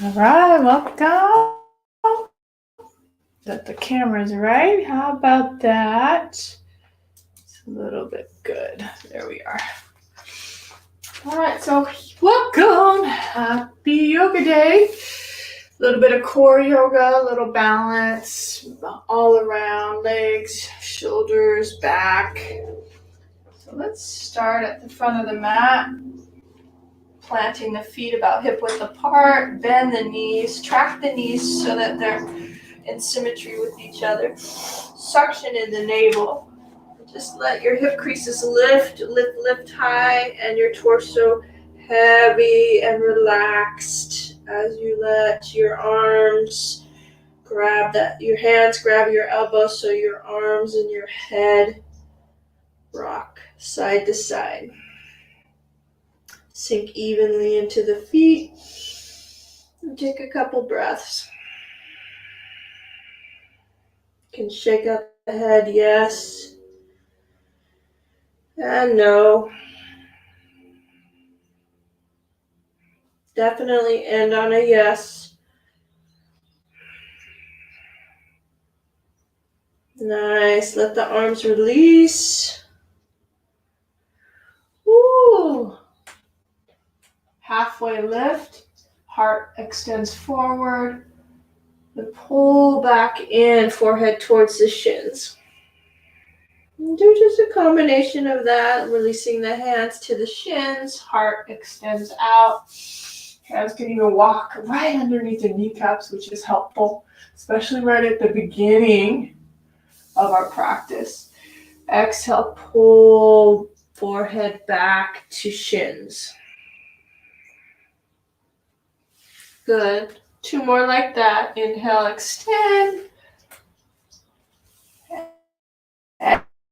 All right, welcome. That the camera's right. How about that? It's a little bit good. There we are. All right, so welcome. Happy yoga day. A little bit of core yoga, a little balance all around, legs, shoulders, back. So let's start at the front of the mat. Planting the feet about hip width apart, bend the knees, track the knees so that they're in symmetry with each other. Suction in the navel. Just let your hip creases lift high, and your torso heavy and relaxed as you let your arms your hands grab your elbows so your arms and your head rock side to side. Sink evenly into the feet and take a couple breaths. You can shake out the head, yes and no. Definitely end on a yes. Nice. Let the arms release. Woo. Halfway lift. Heart extends forward. And pull back in, forehead towards the shins. And do just a combination of that, releasing the hands to the shins. Heart extends out. Hands can even walk right underneath the kneecaps, which is helpful, especially right at the beginning of our practice. Exhale, pull forehead back to shins. Good. 2 more like that. Inhale, extend.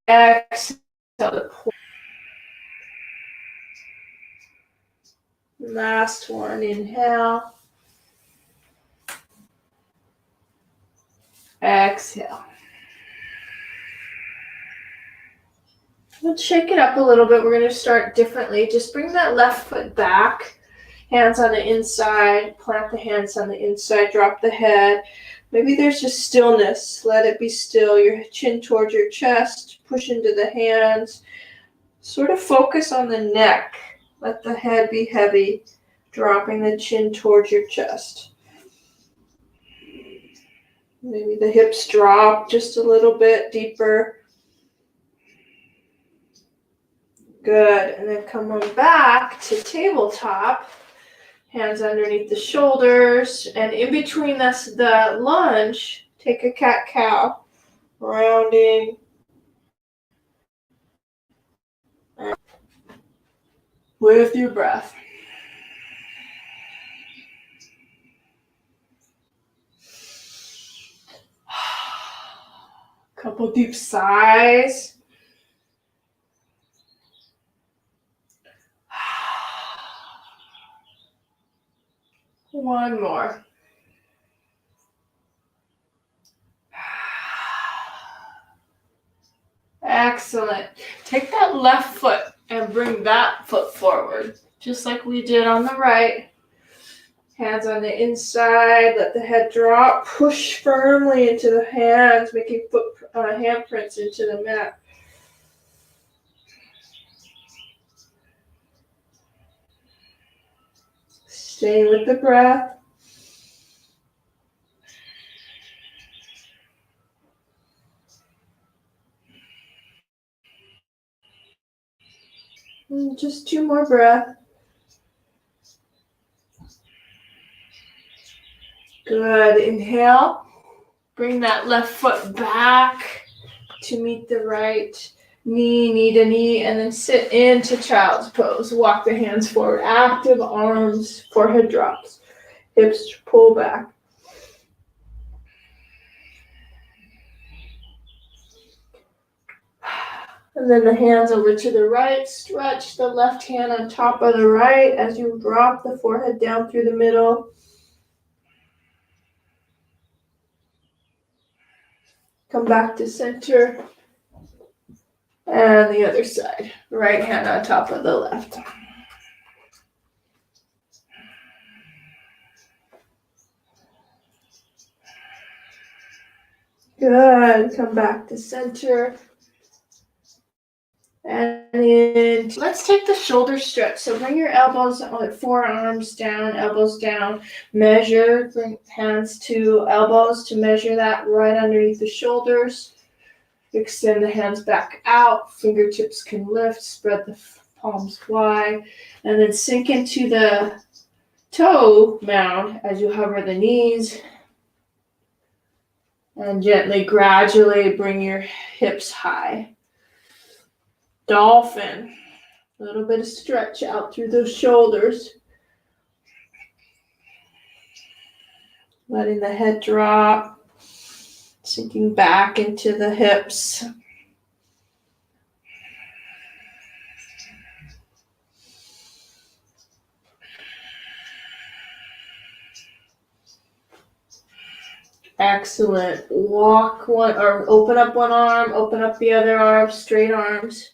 Exhale to pull. Last one. Inhale. Exhale. Let's shake it up a little bit. We're going to start differently. Just bring that left foot back. Hands on the inside. Plant the hands on the inside. Drop the head. Maybe there's just stillness. Let it be still. Your chin towards your chest. Push into the hands. Sort of focus on the neck. Let the head be heavy. Dropping the chin towards your chest. Maybe the hips drop just a little bit deeper. Good. And then come on back to tabletop. Hands underneath the shoulders. And in between the lunge, take a cat-cow. Rounding. With your breath. Couple deep sighs. One more. Excellent. Take that left foot and bring that foot forward, just like we did on the right. Hands on the inside, let the head drop. Push firmly into the hands, making handprints into the mat. Stay with the breath. And just 2 more breaths. Good. Inhale. Bring that left foot back to meet the right knee to knee, and then sit into child's pose. Walk the hands forward. Active arms, forehead drops. Hips pull back. And then the hands over to the right. Stretch the left hand on top of the right as you drop the forehead down through the middle. Come back to center. And the other side. Right hand on top of the left. Good. Come back to center. And then let's take the shoulder stretch. So bring your elbows, forearms down, elbows down. Measure, bring hands to elbows to measure that right underneath the shoulders. Extend the hands back out. Fingertips can lift. Spread the palms wide. And then sink into the toe mound as you hover the knees. And gently, gradually bring your hips high. Dolphin. A little bit of stretch out through those shoulders. Letting the head drop. Sinking back into the hips. Excellent. Walk one, or open up one arm, open up the other arm, straight arms.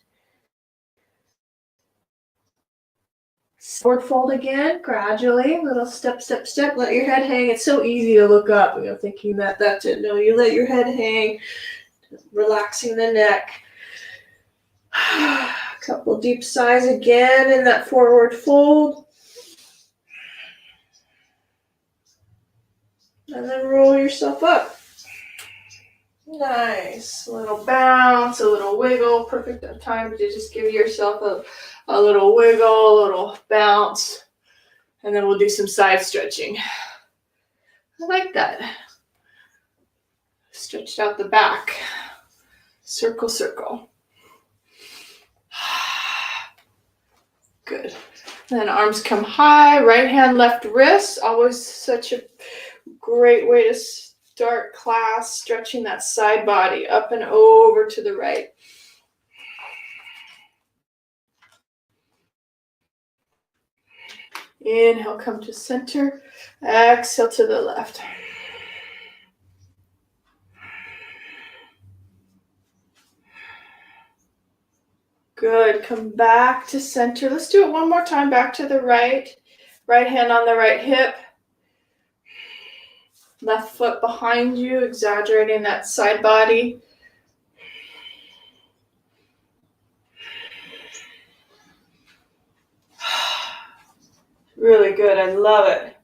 Forward fold again, gradually, little step, step, step. Let your head hang. It's so easy to look up, thinking that that's it. No, you let your head hang, relaxing the neck. A couple deep sighs again in that forward fold. And then roll yourself up. Nice. A little bounce, a little wiggle. Perfect time to just give yourself a little wiggle, a little bounce. And then we'll do some side stretching. I like that. Stretched out the back. Circle, circle. Good. Then arms come high. Right hand, left wrist. Always such a great way to start class, stretching that side body up and over to the right. Inhale, come to center. Exhale to the left. Good. Come back to center. Let's do it one more time. Back to the right. Right hand on the right hip. Left foot behind you, exaggerating that side body. Really good. I love it.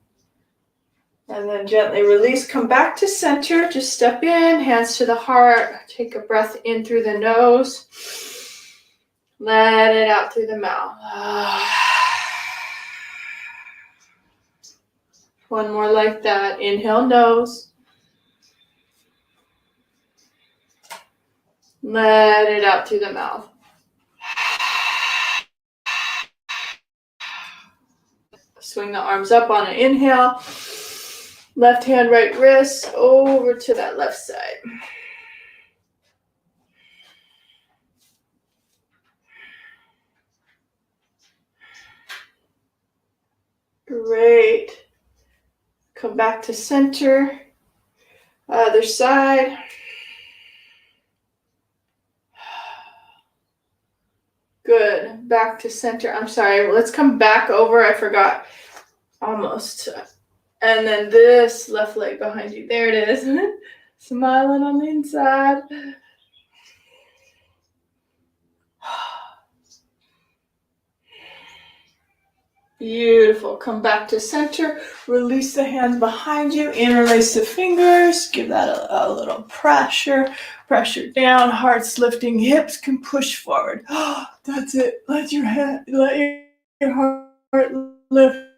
And then gently release. Come back to center. Just step in, hands to the heart. Take a breath in through the nose. Let it out through the mouth. One more like that. Inhale, nose. Let it out through the mouth. Swing the arms up on an inhale. Left hand, right wrist over to that left side. Great. Come back to center. Other side. Good. Back to center. I'm sorry. Let's come back over. I forgot. Almost. And then this left leg behind you. There it is. Smiling on the inside. Beautiful. Come back to center. Release the hands behind you. Interlace the fingers. Give that a little pressure. Pressure down. Heart's lifting. Hips can push forward. That's it. Let your heart lift.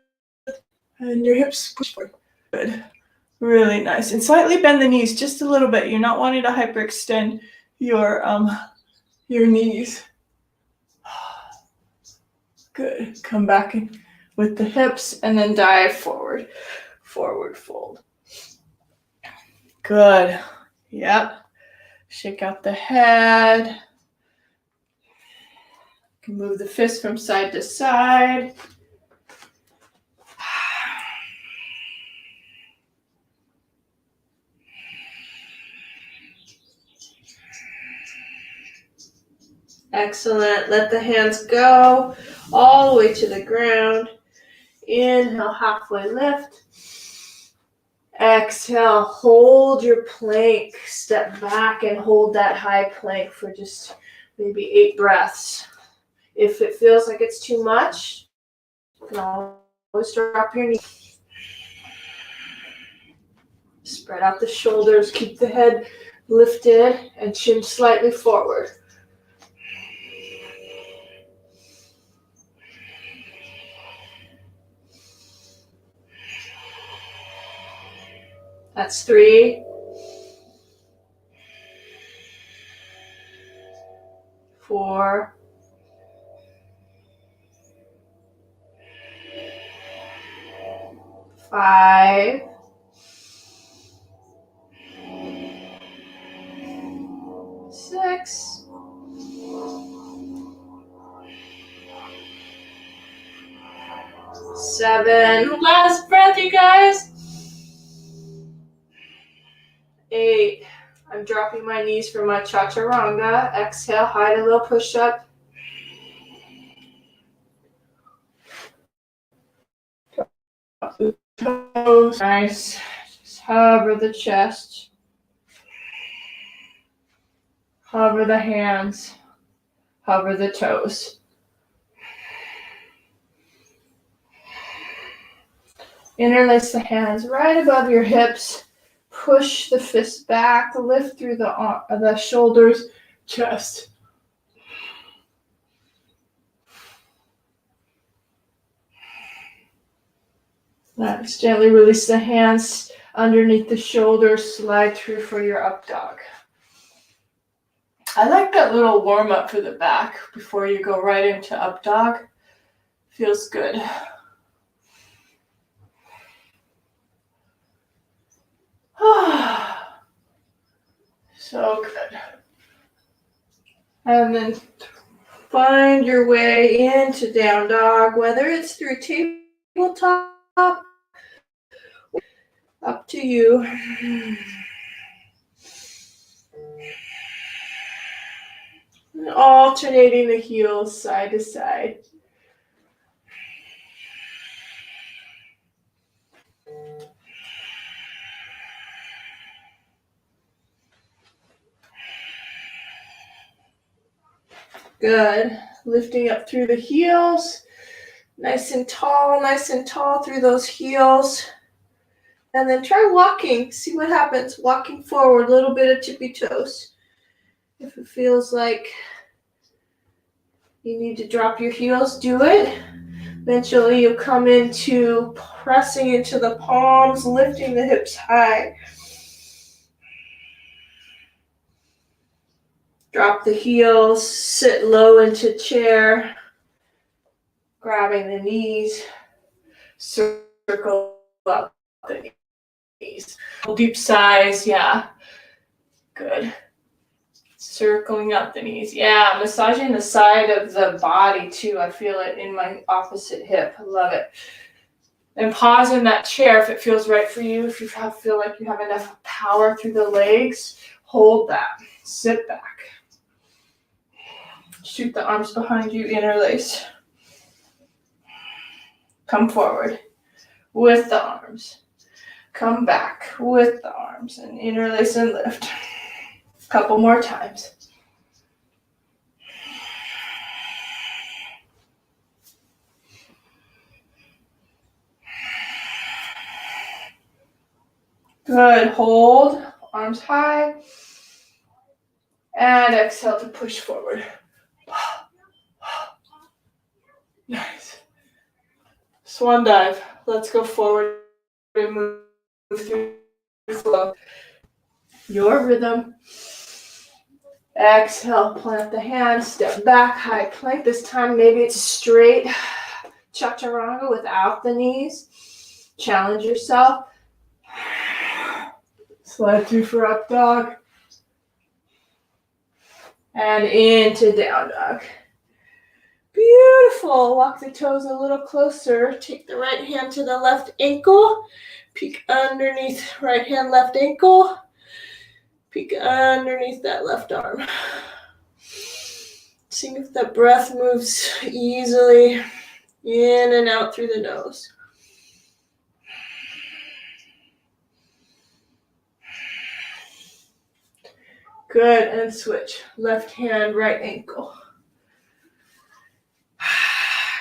And your hips push forward. Good. Really nice. And slightly bend the knees just a little bit. You're not wanting to hyperextend your knees. Good. Come back in with the hips and then dive forward. Forward fold. Good. Yep. Shake out the head. You can move the fist from side to side. Excellent. Let the hands go all the way to the ground. Inhale, halfway lift. Exhale, hold your plank. Step back and hold that high plank for just maybe 8 breaths. If it feels like it's too much, you can always drop your knees. Spread out the shoulders, keep the head lifted and chin slightly forward. That's 3, 4, 5, 6, 7. Last breath, you guys. 8. I'm dropping my knees for my chaturanga. Exhale, high to low push-up. Toes. Nice. Just hover the chest. Hover the hands. Hover the toes. Interlace the hands right above your hips. Push the fists back. Lift through the shoulders, chest. Nice. Gently release the hands underneath the shoulders. Slide through for your up dog. I like that little warm up for the back before you go right into up dog. Feels good. So good. And then find your way into down dog, whether it's through tabletop, up to you. And alternating the heels side to side. Good. Lifting up through the heels. Nice and tall through those heels. And then try walking. See what happens. Walking forward, a little bit of tippy toes. If it feels like you need to drop your heels, do it. Eventually you'll come into pressing into the palms, lifting the hips high. Drop the heels, sit low into chair. Grabbing the knees, circle up the knees. Deep sighs, yeah. Good. Circling up the knees. Yeah, massaging the side of the body too. I feel it in my opposite hip. I love it. And pause in that chair if it feels right for you. If you feel like you have enough power through the legs, hold that. Sit back. Shoot the arms behind you, interlace. Come forward with the arms. Come back with the arms and interlace and lift. A couple more times. Good. Hold. Arms high. And exhale to push forward. Nice. Swan dive. Let's go forward and move through the flow. Your rhythm. Exhale, plant the hands, step back, high plank. This time maybe it's straight chaturanga without the knees. Challenge yourself. Slide through for up dog. And into down dog. Beautiful. Walk the toes a little closer. Take the right hand to the left ankle. Peek underneath right hand, left ankle. Peek underneath that left arm. See if the breath moves easily in and out through the nose. Good, and switch. Left hand, right ankle.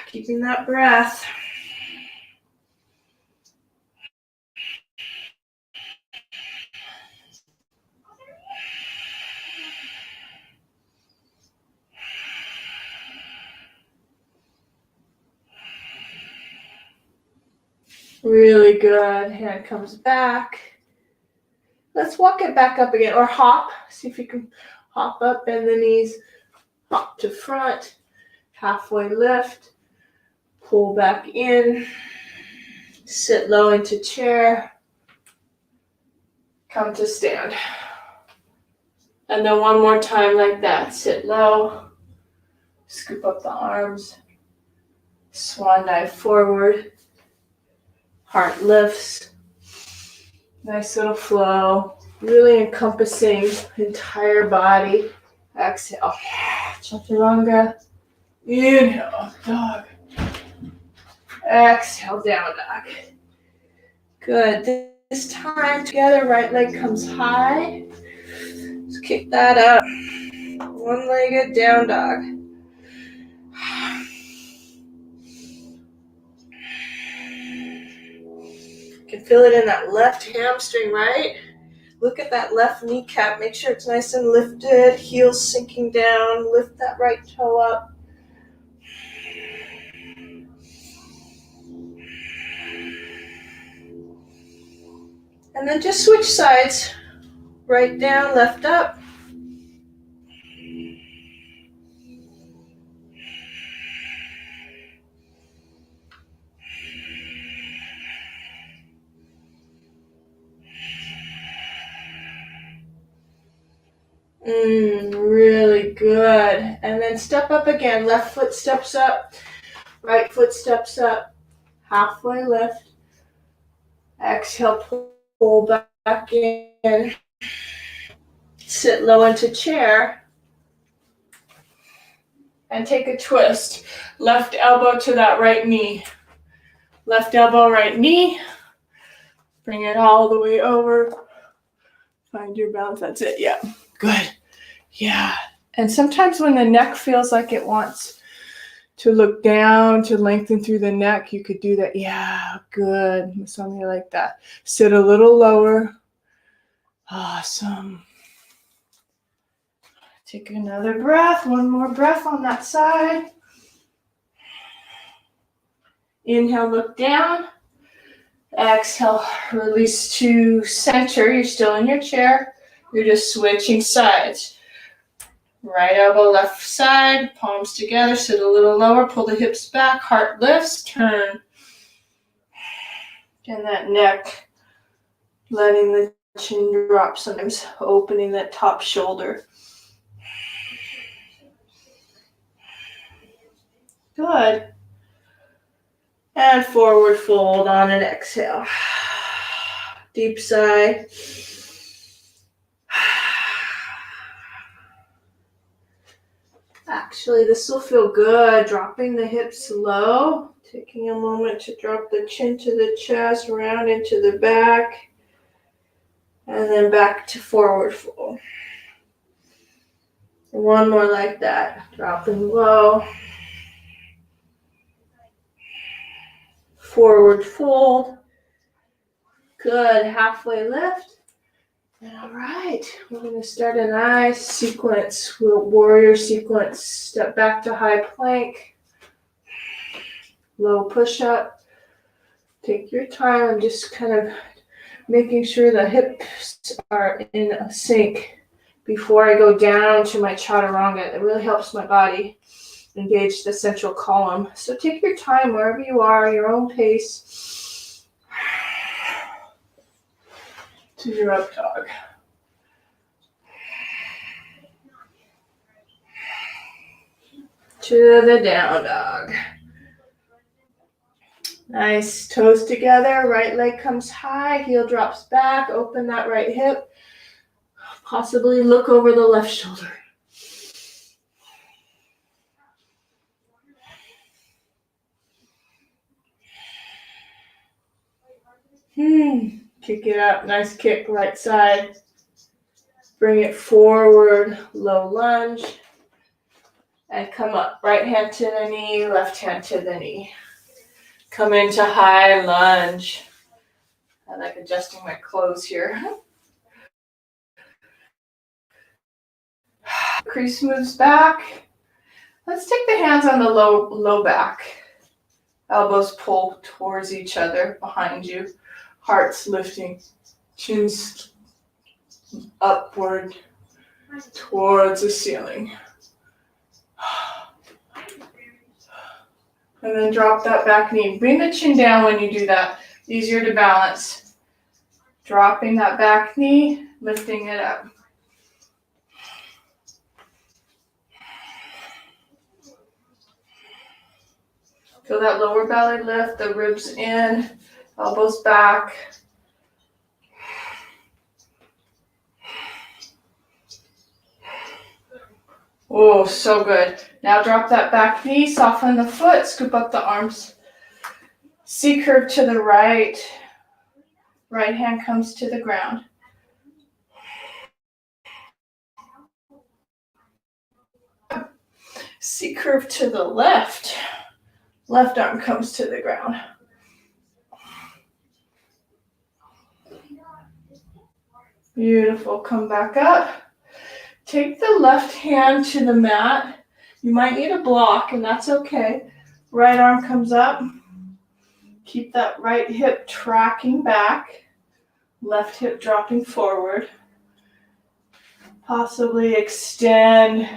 Keeping that breath. Really good. Hand comes back. Let's walk it back up again, or hop. See if you can hop up, bend the knees, hop to front, halfway lift, pull back in, sit low into chair, come to stand. And then one more time like that. Sit low, scoop up the arms, swan dive forward, heart lifts. Nice little flow, really encompassing the entire body. Exhale, chaturanga. Inhale, dog. Exhale, down dog. Good. This time together, right leg comes high. Let's kick that up. One-legged down dog. You can feel it in that left hamstring, right? Look at that left kneecap. Make sure it's nice and lifted. Heels sinking down. Lift that right toe up. And then just switch sides. Right down, left up. Really good. And then step up again. Left foot steps up. Right foot steps up. Halfway lift. Exhale, pull back in. Sit low into chair. And take a twist. Left elbow to that right knee. Left elbow, right knee. Bring it all the way over. Find your balance. That's it. Yeah. Good. Yeah. And sometimes when the neck feels like it wants to look down, to lengthen through the neck, you could do that. Yeah. Good. Something like that. Sit a little lower. Awesome. Take another breath. One more breath on that side. Inhale, look down. Exhale, release to center. You're still in your chair. You're just switching sides. Right elbow, left side, palms together, sit a little lower, pull the hips back, heart lifts, turn. And that neck, letting the chin drop, sometimes opening that top shoulder. Good. And forward fold on an exhale. Deep sigh. Actually, this will feel good. Dropping the hips low. Taking a moment to drop the chin to the chest, round into the back. And then back to forward fold. One more like that. Dropping low. Forward fold. Good. Halfway lift. And all right, we're going to start a nice sequence, warrior sequence. Step back to high plank. Low push-up. Take your time. I'm just kind of making sure the hips are in a sync before I go down to my chaturanga. It really helps my body engage the central column. So take your time wherever you are, your own pace. To your up dog. To the down dog. Nice. Toes together. Right leg comes high. Heel drops back. Open that right hip. Possibly look over the left shoulder. Kick it up. Nice kick. Right side. Bring it forward, low lunge, and come up. Right hand to the knee, left hand to the knee. Come into high lunge. I like adjusting my clothes here. Crease moves back. Let's take the hands on the low back. Elbows pull towards each other behind you. Heart's lifting. Chin's upward towards the ceiling. And then drop that back knee. Bring the chin down when you do that. Easier to balance. Dropping that back knee, lifting it up. Feel that lower belly lift, the ribs in, elbows back. Oh, so good. Now drop that back knee, soften the foot, scoop up the arms. C curve to the right. Right hand comes to the ground. C curve to the left. Left arm comes to the ground. Beautiful. Come back up. Take the left hand to the mat. You might need a block, and that's okay. Right arm comes up. Keep that right hip tracking back. Left hip dropping forward. Possibly extend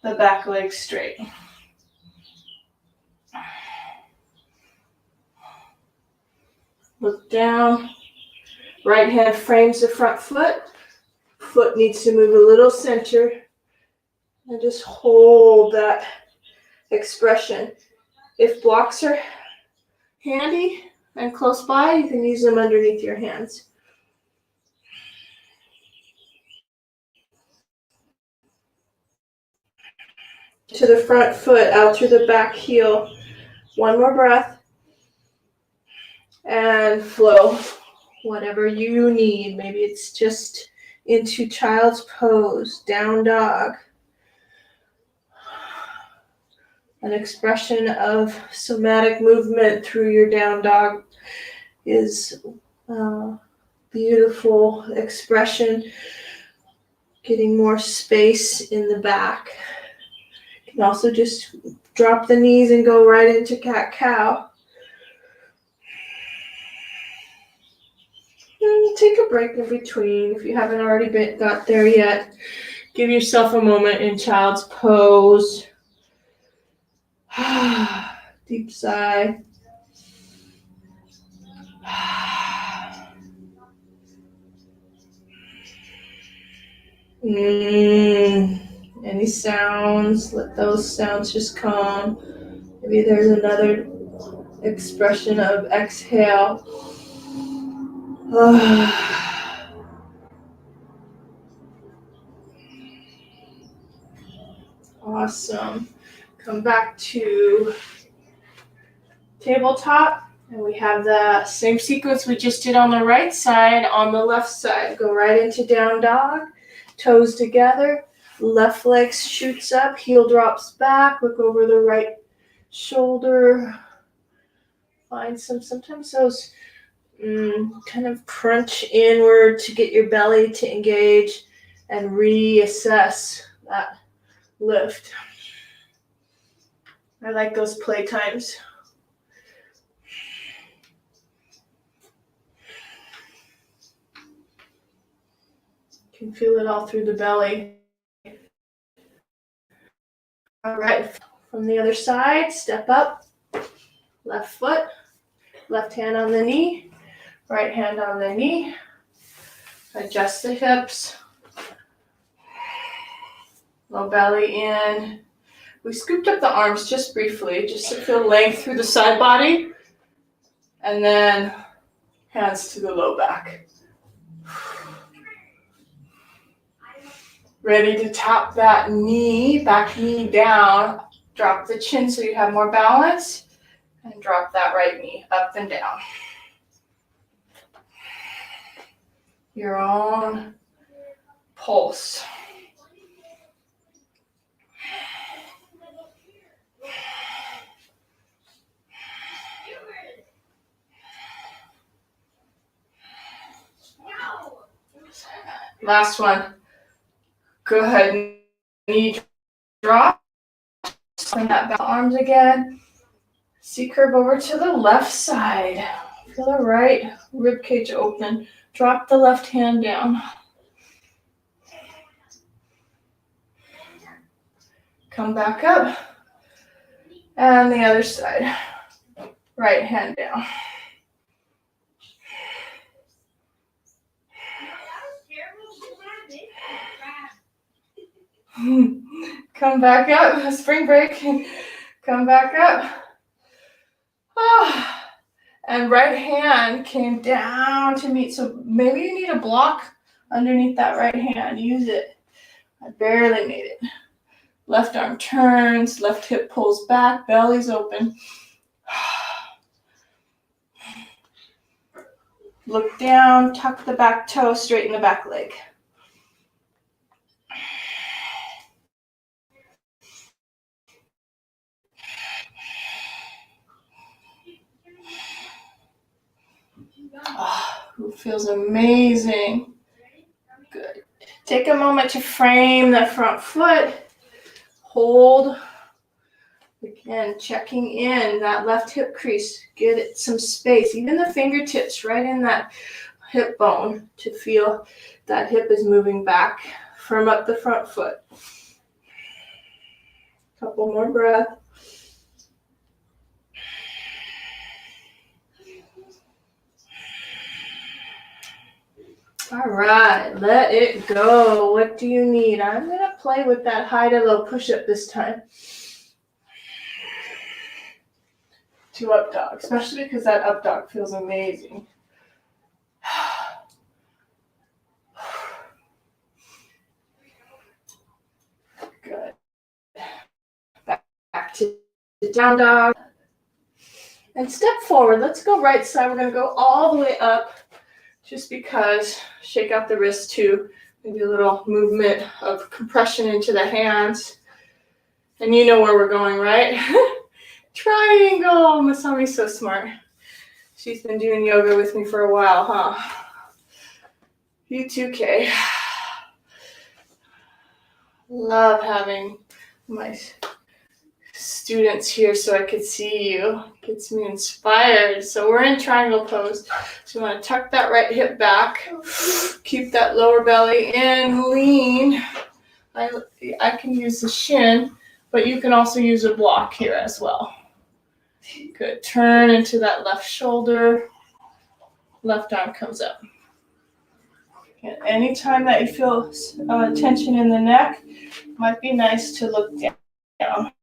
the back leg straight. Look down. Right hand frames the front foot. Foot needs to move a little center. And just hold that expression. If blocks are handy and close by, you can use them underneath your hands. To the front foot, out through the back heel. One more breath. And flow. Whatever you need. Maybe it's just into child's pose, down dog. An expression of somatic movement through your down dog is a beautiful expression. Getting more space in the back. You can also just drop the knees and go right into cat-cow. And take a break in between if you haven't already got there yet. Give yourself a moment in child's pose. Deep sigh. Any sounds, let those sounds just come. Maybe there's another expression of exhale. Awesome. Come back to tabletop, and we have the same sequence we just did on the right side on the left side. Go right into down dog, toes together, left leg shoots up, heel drops back, look over the right shoulder. Find sometimes those kind of crunch inward to get your belly to engage and reassess that lift. I like those play times. You can feel it all through the belly. All right, from the other side, step up, left foot, left hand on the knee, right hand on the knee. Adjust the hips. Low belly in. We scooped up the arms just briefly, just to feel length through the side body. And then hands to the low back. Ready to tap that knee, back knee down. Drop the chin so you have more balance. And drop that right knee up and down. Your own pulse. Last one. Good. Knee drop. Send that back arms again. C-curve over to the left side. Feel the right rib cage open. Drop the left hand down. Come back up. And the other side. Right hand down. Come back up. Spring break. Come back up. And right hand came down to meet. So maybe you need a block underneath that right hand. Use it. I barely made it. Left arm turns, left hip pulls back, belly's open. Look down, tuck the back toe, straighten the back leg. Oh, feels amazing. Good. Take a moment to frame the front foot. Hold. Again, checking in that left hip crease. Get it some space. Even the fingertips right in that hip bone to feel that hip is moving back. Firm up the front foot. Couple more breaths. All right, let it go. What do you need? I'm going to play with that high to low push-up this time. 2 up dog, especially because that up dog feels amazing. Good. Back to the down dog. And step forward. Let's go right side. We're going to go all the way up. Just because, shake out the wrist too. Maybe a little movement of compression into the hands. And you know where we're going, right? Triangle. Masami's so smart. She's been doing yoga with me for a while, huh? You too, Kay. Love having my students here so I could see you. Gets me inspired. So we're in triangle pose. So you want to tuck that right hip back. Keep that lower belly in. Lean. I can use the shin, but you can also use a block here as well. Good. Turn into that left shoulder. Left arm comes up. And anytime that you feel tension in the neck, might be nice to look down.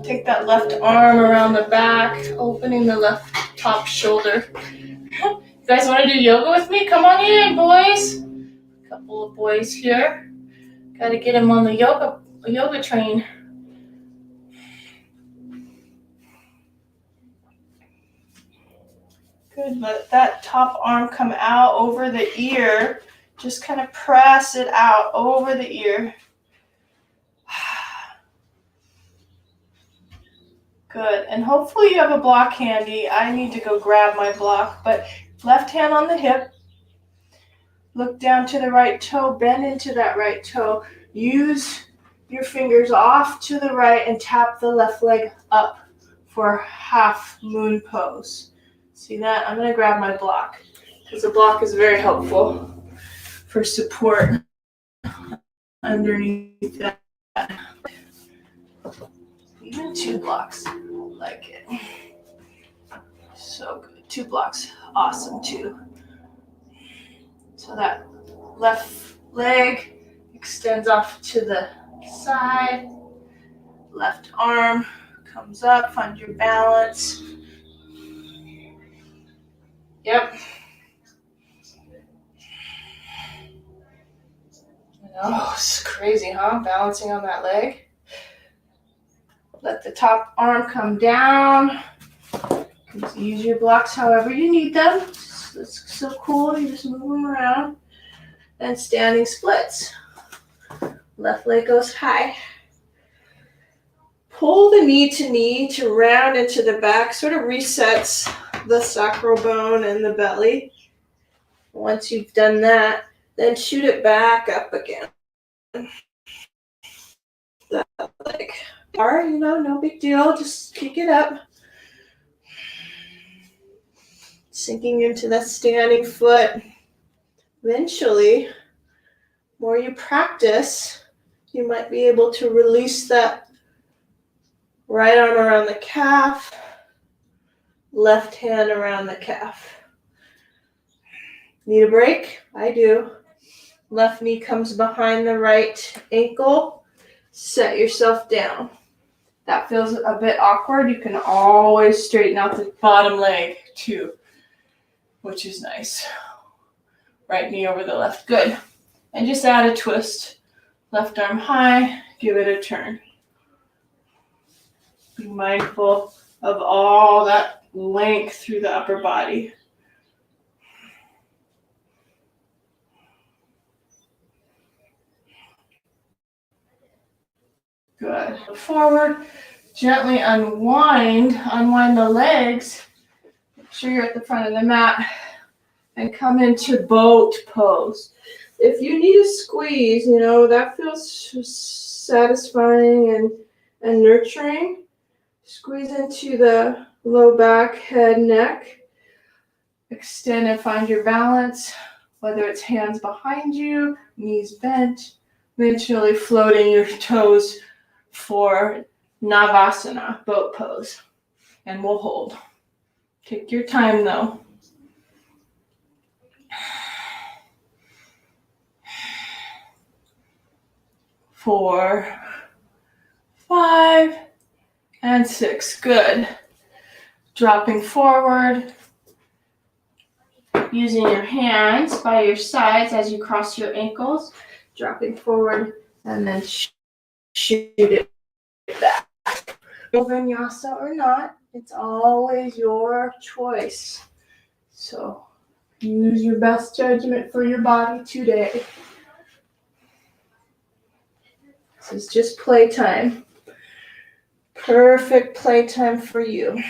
Take that left arm around the back, opening the left top shoulder. You guys want to do yoga with me? Come on in, boys. A couple of boys here. Got to get them on the yoga train. Good. Let that top arm come out over the ear. Just kind of press it out over the ear. Good. And hopefully you have a block handy. I need to go grab my block, but left hand on the hip. Look down to the right toe. Bend into that right toe. Use your fingers off to the right and tap the left leg up for half moon pose. See that? I'm going to grab my block because the block is very helpful for support underneath that. Even 2 blocks, like it. So good. 2 blocks, awesome too. So that left leg extends off to the side. Left arm comes up, find your balance. Yep. Oh, it's crazy, huh? Balancing on that leg. Let the top arm come down. Use your blocks however you need them. That's so cool. You just move them around. And standing splits. Left leg goes high. Pull the knee to round into the back, sort of resets the sacral bone and the belly. Once you've done that, then shoot it back up again. That leg. Or, no big deal, just kick it up. Sinking into that standing foot. Eventually, the more you practice, you might be able to release that right arm around the calf, left hand around the calf. Need a break? I do. Left knee comes behind the right ankle. Set yourself down. That feels a bit awkward. You can always straighten out the bottom leg too, which is nice. Right knee over the left. Good. And just add a twist. Left arm high. Give it a turn. Be mindful of all that length through the upper body. Good. Forward. Gently unwind the legs. Make sure you're at the front of the mat. And come into boat pose. If you need a squeeze, that feels satisfying and nurturing. Squeeze into the low back, head, neck. Extend and find your balance, whether it's hands behind you, knees bent, eventually floating your toes for Navasana, boat pose. And we'll hold. Take your time though. 4, 5, and 6. Good. Dropping forward. Using your hands by your sides as you cross your ankles. Dropping forward and then shoot it back. Vinyasa or not, it's always your choice. So use your best judgment for your body today. This is just playtime. Perfect playtime for you.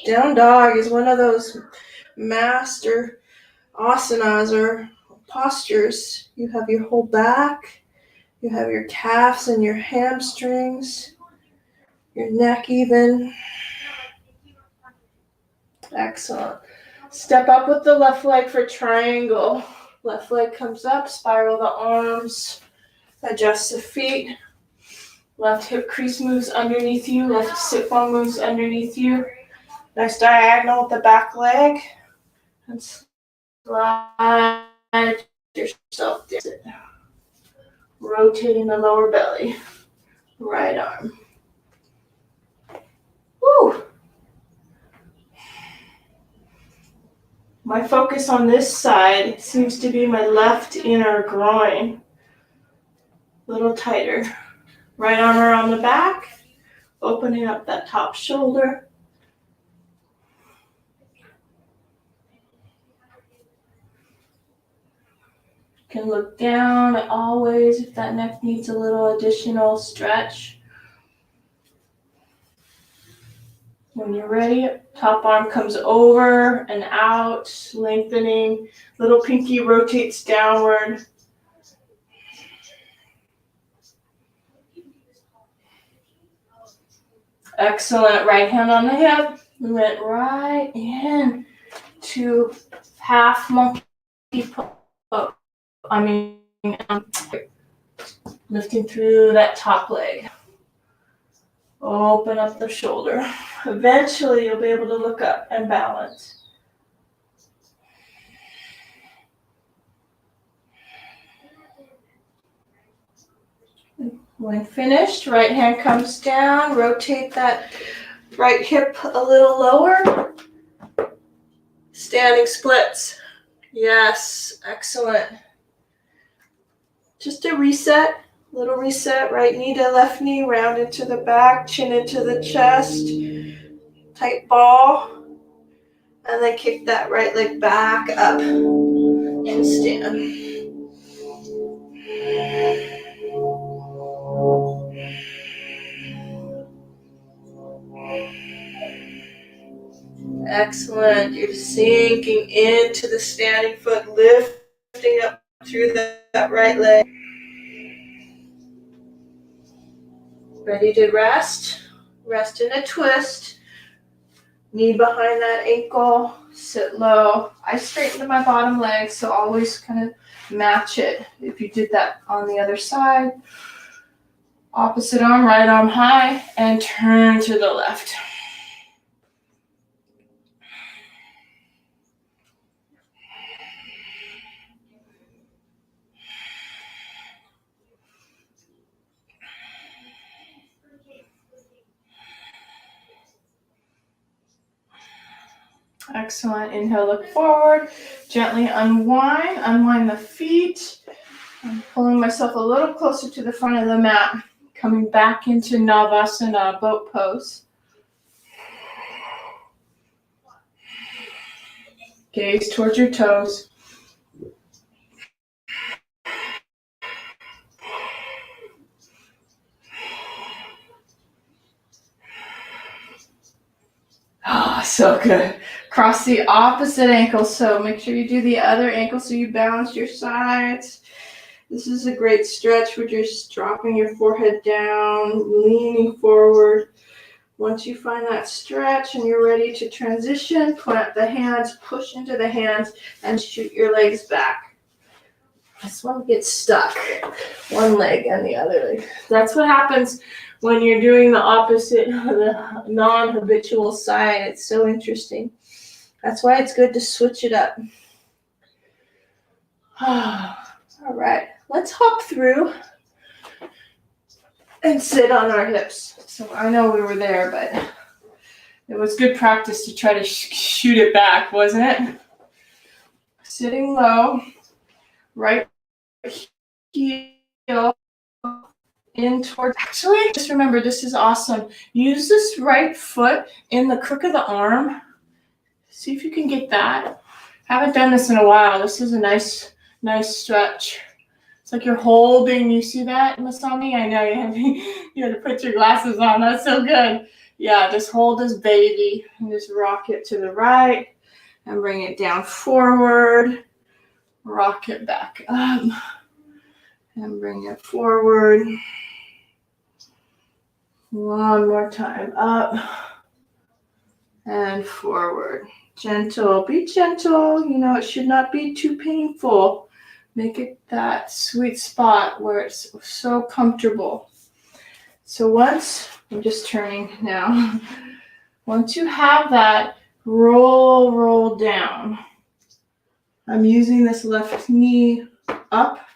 Down dog is one of those master asanas or postures. You have your whole back, you have your calves and your hamstrings, your neck even. Excellent. Step up with the left leg for triangle. Left leg comes up, spiral the arms, adjust the feet. Left hip crease moves underneath you, left sit bone moves underneath you. Nice diagonal with the back leg. And slide yourself down. Rotating the lower belly. Right arm. Woo! My focus on this side seems to be my left inner groin. A little tighter. Right arm around the back, opening up that top shoulder. You can look down always if that neck needs a little additional stretch. When you're ready, top arm comes over and out, lengthening. Little pinky rotates downward. Excellent. Right hand on the hip. We went right in to half monkey pose. Lifting through that top leg. Open up the shoulder. Eventually, you'll be able to look up and balance. When finished, right hand comes down. Rotate that right hip a little lower. Standing splits. Yes, excellent. Just a reset. Little reset, right knee to left knee, round into the back, chin into the chest, tight ball, and then kick that right leg back up and stand. Excellent. You're sinking into the standing foot, lifting up through that right leg. Ready to rest? Rest in a twist. Knee behind that ankle, sit low. I straightened my bottom leg, so always kind of match it. If you did that on the other side, opposite arm, right arm high, and turn to the left. Excellent. Inhale, look forward. Gently unwind the feet. I'm pulling myself a little closer to the front of the mat. Coming back into Navasana, boat pose. Gaze towards your toes. Oh, so good. Cross the opposite ankle. So make sure you do the other ankle so you balance your sides. This is a great stretch where you're just dropping your forehead down, leaning forward. Once you find that stretch and you're ready to transition, plant the hands, push into the hands, and shoot your legs back. This one gets stuck, one leg and the other leg. That's what happens when you're doing the opposite, the non-habitual side. It's so interesting. That's why it's good to switch it up. All right, let's hop through and sit on our hips. So I know we were there, but it was good practice to try to shoot it back, wasn't it? Sitting low, right heel in towards, actually, just remember, this is awesome. Use this right foot in the crook of the arm. See if you can get that. Haven't done this in a while. This is a nice stretch. It's like you're holding, you see that, Masami? I know you had to put your glasses on. That's so good. Yeah, just hold this baby and just rock it to the right and bring it down forward. Rock it back up and bring it forward. One more time, up and forward. Gentle, be gentle. You know, it should not be too painful. Make it that sweet spot where it's so comfortable. So once, I'm just turning now. Once you have that, roll down. I'm using this left knee up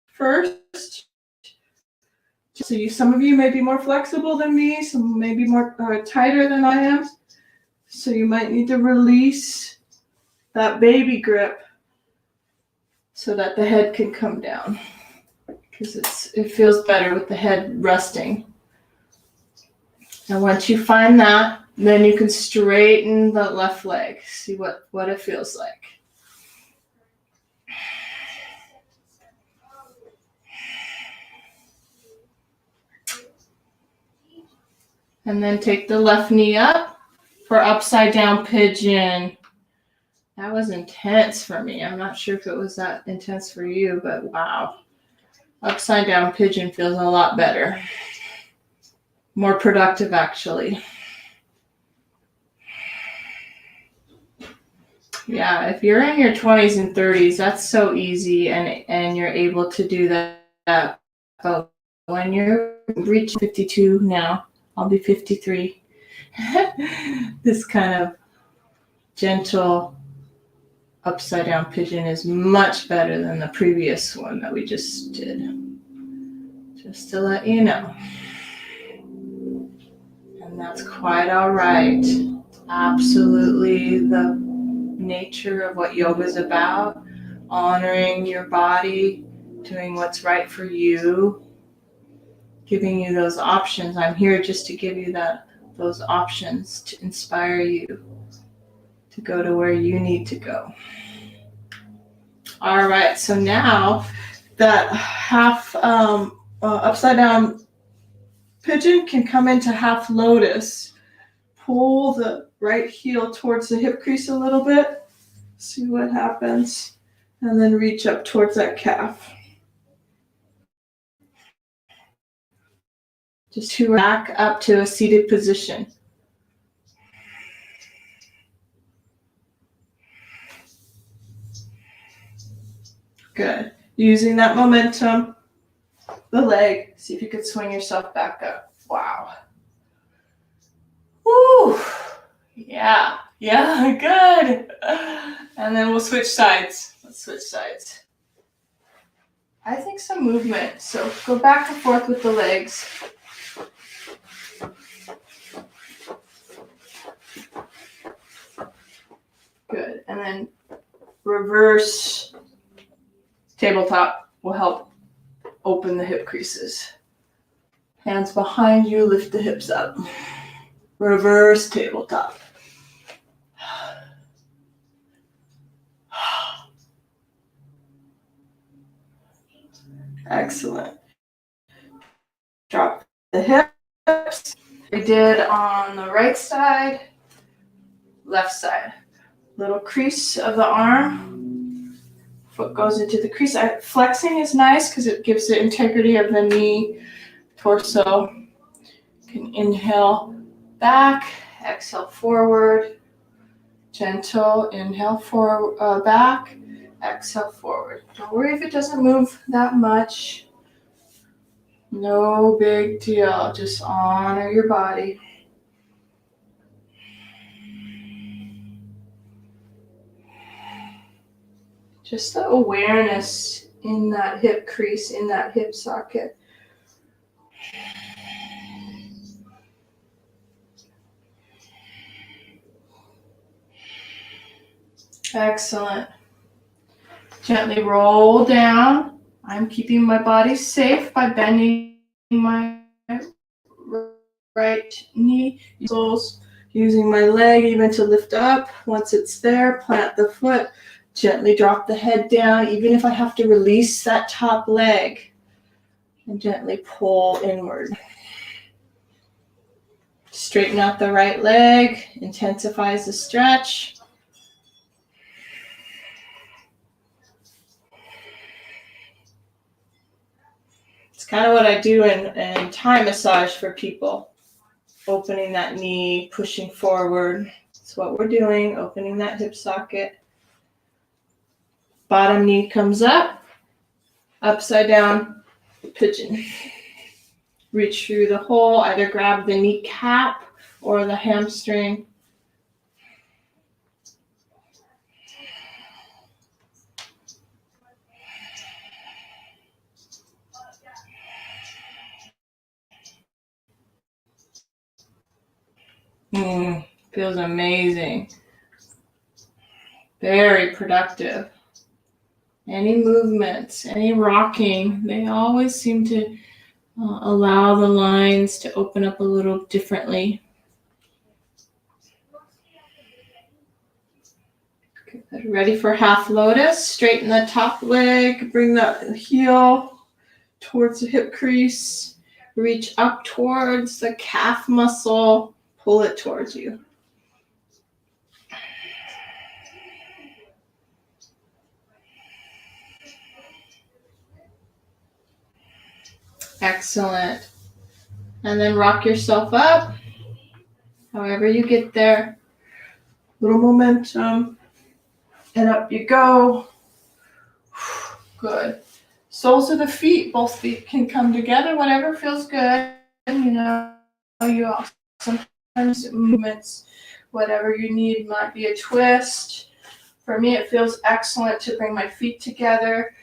first. So some of you may be more flexible than me, some may be more tighter than I am. So you might need to release that baby grip so that the head can come down, because it feels better with the head resting. And once you find that, then you can straighten the left leg. See what it feels like. And then take the left knee up for upside down pigeon. That was intense for me. I'm not sure if it was that intense for you, but wow. Upside down pigeon feels a lot better. More productive, actually. Yeah, if you're in your 20s and 30s, that's so easy and you're able to do that. But when you're reaching 52 now, I'll be 53. This kind of gentle upside down pigeon is much better than the previous one that we just did. Just to let you know. And that's quite all right. Absolutely the nature of what yoga is about. Honoring your body, doing what's right for you. giving you those options. I'm here just to give you those options to inspire you to go to where you need to go. All right, so now that half upside down pigeon can come into half lotus. Pull the right heel towards the hip crease a little bit. See what happens. And then reach up towards that calf. Just to back up to a seated position. Good. Using that momentum, the leg, see if you could swing yourself back up. Wow. Woo. Yeah, good. And then we'll switch sides. Let's switch sides. I think some movement. So go back and forth with the legs. Good. And then reverse tabletop will help open the hip creases. Hands behind you, lift the hips up. Reverse tabletop. Excellent. Drop the hips. We did on the right side, left side. Little crease of the arm. Foot goes into the crease. Flexing is nice because it gives the integrity of the knee, torso. You can inhale back, exhale forward. Gentle, inhale forward, back, exhale forward. Don't worry if it doesn't move that much. No big deal. Just honor your body. Just the awareness in that hip crease, in that hip socket. Excellent. Gently roll down. I'm keeping my body safe by bending my right knee, using my leg even to lift up. Once it's there, plant the foot. Gently drop the head down, even if I have to release that top leg. And gently pull inward. Straighten out the right leg, intensifies the stretch. It's kind of what I do in Thai massage for people. Opening that knee, pushing forward. That's what we're doing, opening that hip socket. Bottom knee comes up, upside down pigeon. Reach through the hole, either grab the kneecap or the hamstring. Feels amazing. Very productive. Any movements, any rocking, they always seem to allow the lines to open up a little differently. Good. Ready for half lotus. Straighten the top leg, bring the heel towards the hip crease. Reach up towards the calf muscle, pull it towards you. Excellent. And then rock yourself up. However you get there. Little momentum. And up you go. Good. Soles of the feet. Both feet can come together. Whatever feels good. You also sometimes movements. Whatever you need might be a twist. For me, it feels excellent to bring my feet together.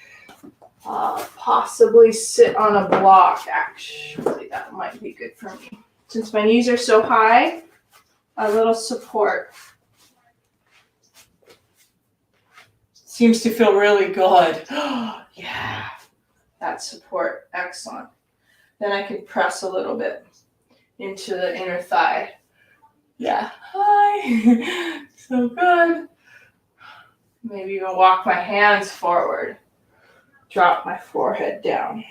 Possibly sit on a block, actually. That might be good for me. Since my knees are so high, a little support seems to feel really good. Yeah, that support, excellent. Then I can press a little bit into the inner thigh. Yeah. Hi. So good. Maybe even walk my hands forward. Drop my forehead down.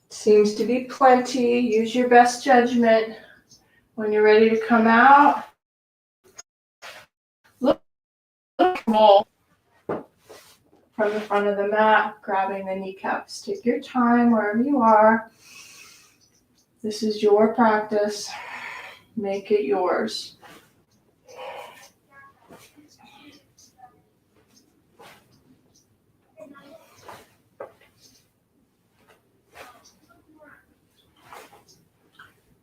Seems to be plenty. Use your best judgment. When you're ready to come out, look roll from the front of the mat, grabbing the kneecaps. Take your time wherever you are. This is your practice. Make it yours.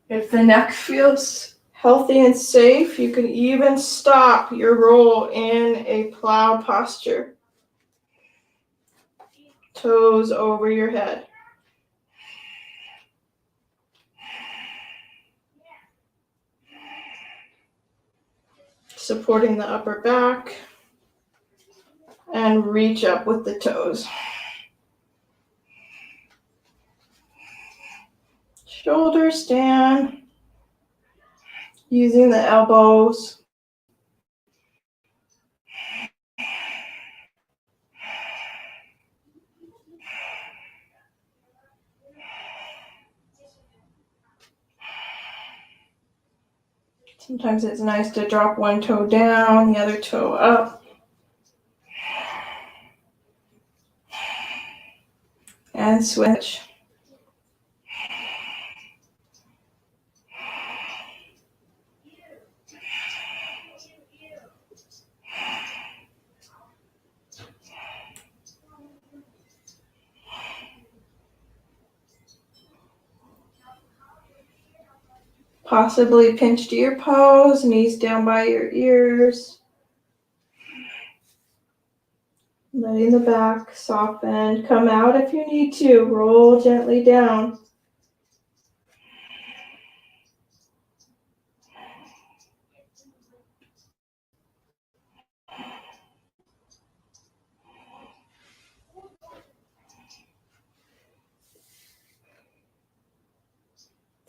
If the neck feels healthy and safe, you can even stop your roll in a plow posture. Toes over your head. Supporting the upper back. And reach up with the toes. Shoulders down. Using the elbows. Sometimes it's nice to drop one toe down, the other toe up. And switch. Possibly pinch to your pose, knees down by your ears. Letting the back soften. Come out if you need to. Roll gently down.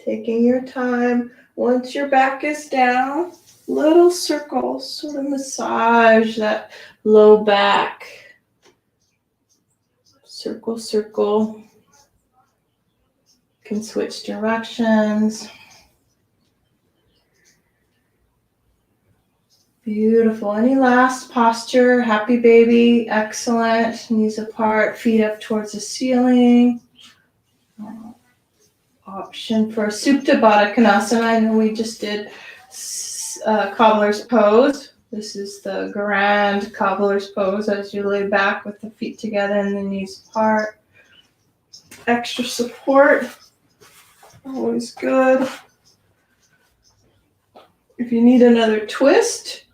Taking your time. Once your back is down, little circles, sort of massage that low back. Circle, circle. You can switch directions. Beautiful. Any last posture? Happy baby. Excellent. Knees apart, feet up towards the ceiling. Option for Supta Baddha Konasana. I know we just did cobbler's pose. This is the grand cobbler's pose as you lay back with the feet together and the knees apart. Extra support. Always good. If you need another twist,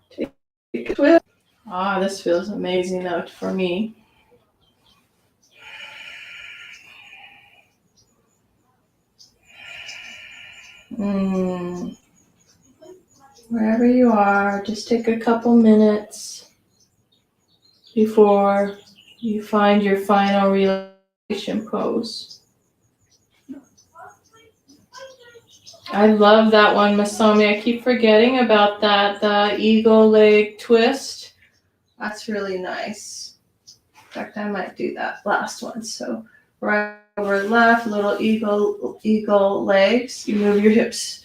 take a twist. This feels amazing though for me. Wherever you are, just take a couple minutes before you find your final relaxation pose. I love that one, Masami. I keep forgetting about that, the eagle leg twist. That's really nice. In fact, I might do that last one. So right over left, little eagle legs. You move your hips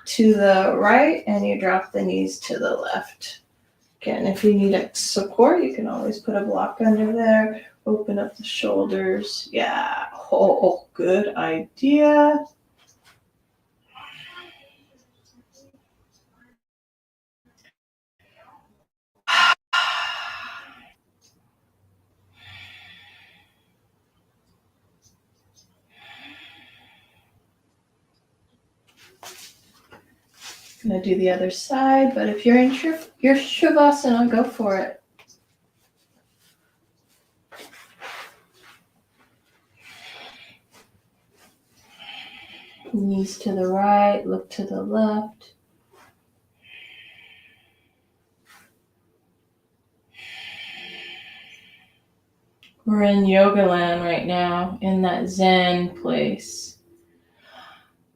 to the right and you drop the knees to the left. Again, if you need support, you can always put a block under there. Open up the shoulders. Yeah. Oh, good idea. I'm going to do the other side, but if you're in your Shavasana, go for it. Knees to the right, look to the left. We're in yoga land right now, in that Zen place.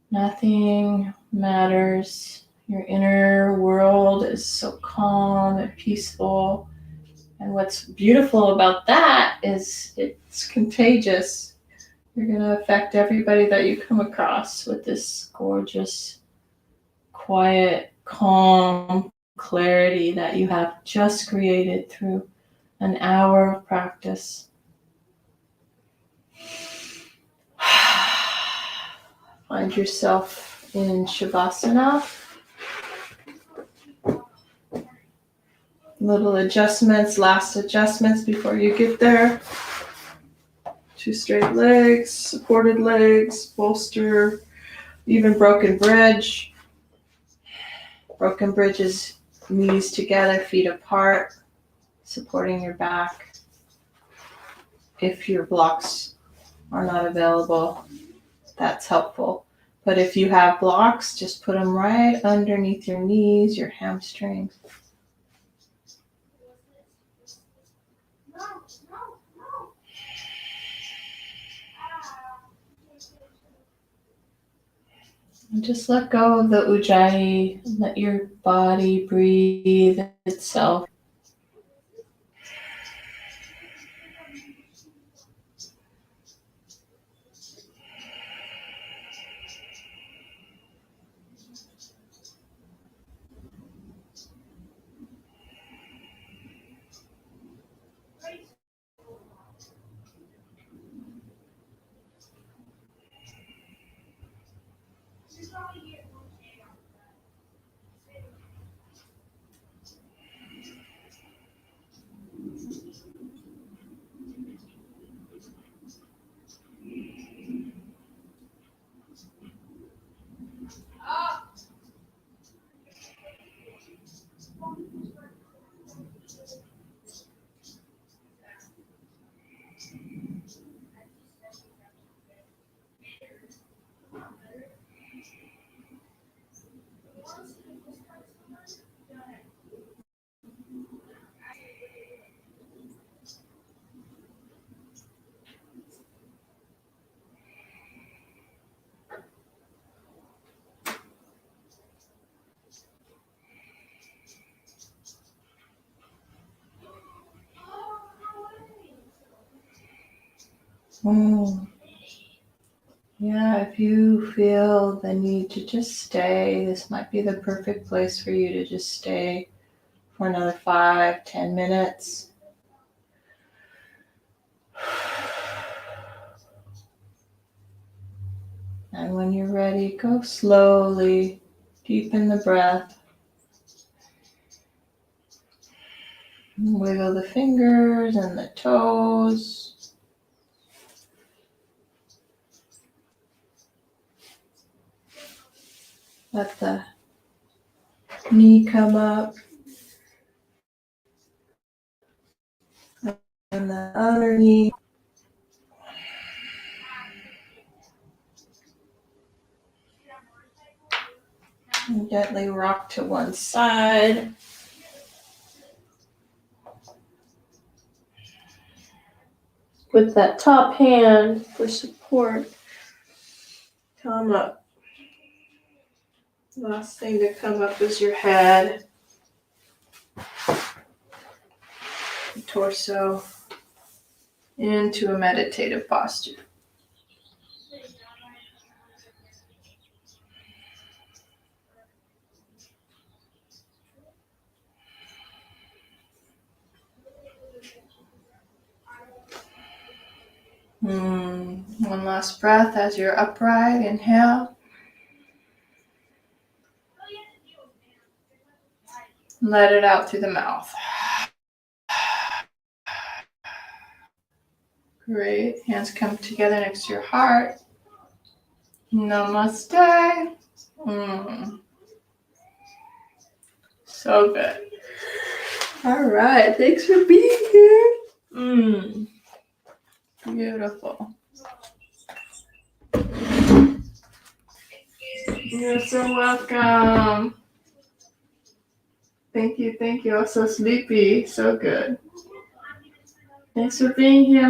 Nothing matters. Your inner world is so calm and peaceful. And what's beautiful about that is it's contagious. You're going to affect everybody that you come across with this gorgeous, quiet, calm clarity that you have just created through an hour of practice. Find yourself in Shavasana. Little adjustments, last adjustments before you get there. 2 straight legs, supported legs, bolster, even broken bridge. Broken bridge is knees together, feet apart, supporting your back. If your blocks are not available, that's helpful. But if you have blocks, just put them right underneath your knees, your hamstrings. And just let go of the ujjayi. Let your body breathe itself. Yeah, if you feel the need to just stay, this might be the perfect place for you to just stay for another 5-10 minutes. And when you're ready, go slowly, deepen the breath. Wiggle the fingers and the toes. Let the knee come up. And the other knee. And gently rock to one side. With that top hand for support, come up. Last thing to come up is your head, torso, into a meditative posture. One last breath as you're upright. Inhale. Let it out through the mouth. Great. Hands come together next to your heart. Namaste. So good. All right. Thanks for being here. Beautiful. You're so welcome. Thank you. I was so sleepy. So good. Thanks for being here.